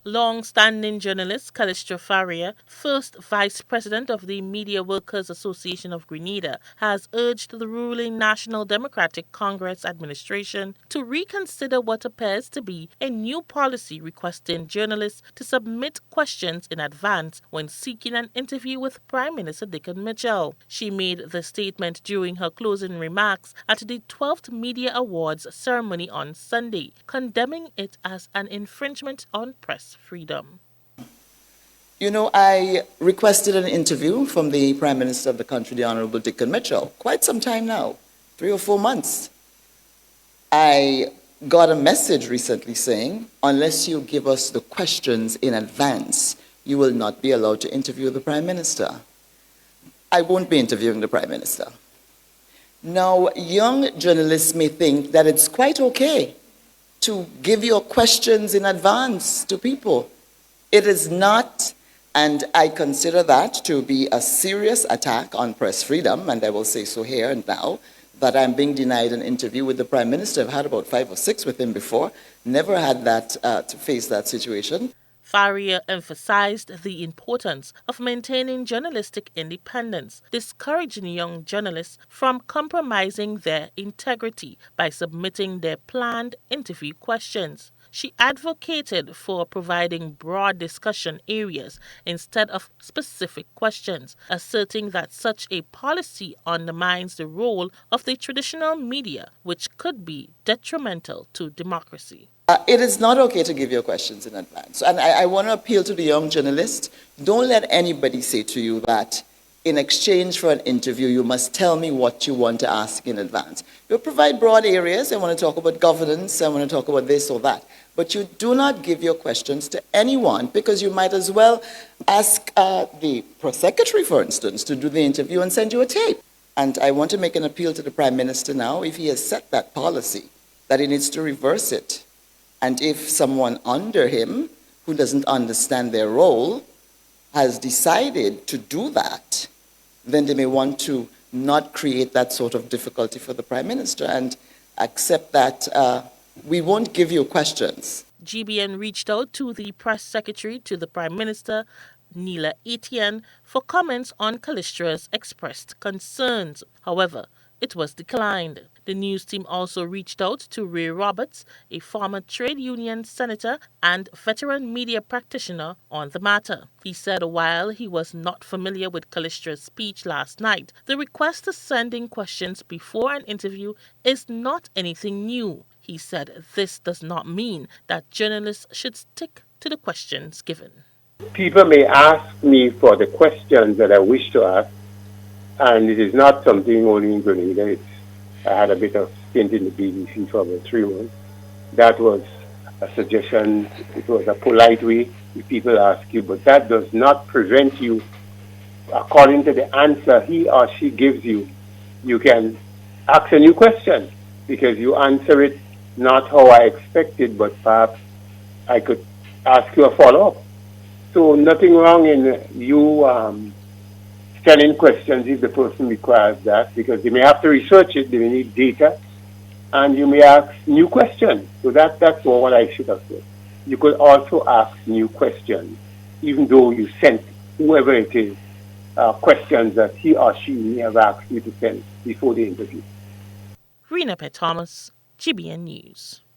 Long-standing journalist Callistra Farrier, first vice president of the Media Workers Association of Grenada, has urged the ruling National Democratic Congress administration to reconsider what appears to be a new policy requesting journalists to submit questions in advance when seeking an interview with Prime Minister Dickon Mitchell. She made the statement during her closing remarks at the 12th Media Awards ceremony on Sunday, condemning it as an infringement on press freedom. You know, I requested an interview from the Prime Minister of the country, the Honorable Dickon Mitchell, quite some time now, 3 or 4 months. I got a message recently saying, unless you give us the questions in advance, you will not be allowed to interview the Prime Minister. I won't be interviewing the Prime Minister. Now, young journalists may think that it's quite okay to give your questions in advance to people. It is not, and I consider that to be a serious attack on press freedom, and I will say so here and now, that I'm being denied an interview with the Prime Minister. I've had about 5 or 6 with him before, never had that to face that situation. Farrier emphasized the importance of maintaining journalistic independence, discouraging young journalists from compromising their integrity by submitting their planned interview questions. She advocated for providing broad discussion areas instead of specific questions, asserting that such a policy undermines the role of the traditional media, which could be detrimental to democracy. It is not okay to give your questions in advance. And I want to appeal to the young journalist. Don't let anybody say to you that in exchange for an interview, you must tell me what you want to ask in advance. You provide broad areas. I want to talk about governance. I want to talk about this or that. But you do not give your questions to anyone, because you might as well ask the press secretary, for instance, to do the interview and send you a tape. And I want to make an appeal to the Prime Minister now. If he has set that policy, that he needs to reverse it. And if someone under him, who doesn't understand their role, has decided to do that, then they may want to not create that sort of difficulty for the Prime Minister and accept that we won't give you questions. GBN reached out to the press secretary to the Prime Minister, Neela Etienne, for comments on Callistra's expressed concerns. However, it was declined. The news team also reached out to Ray Roberts, a former trade union senator and veteran media practitioner, on the matter. He said while he was not familiar with Callistra's speech last night, the request to send in questions before an interview is not anything new. He said this does not mean that journalists should stick to the questions given. People may ask me for the questions that I wish to ask, and it is not something only in Grenada. I had a bit of stint in the BBC for about 3 months. That was a suggestion. It was a polite way if people ask you, but that does not prevent you, according to the answer he or she gives you, you can ask a new question, because you answer it not how I expected, but perhaps I could ask you a follow-up. So nothing wrong in you sending questions if the person requires that, because they may have to research it, they may need data, and you may ask new questions. So that's what I should have said. You could also ask new questions, even though you sent whoever it is questions that he or she may have asked you to send before the interview. Rena Thomas, GBN News.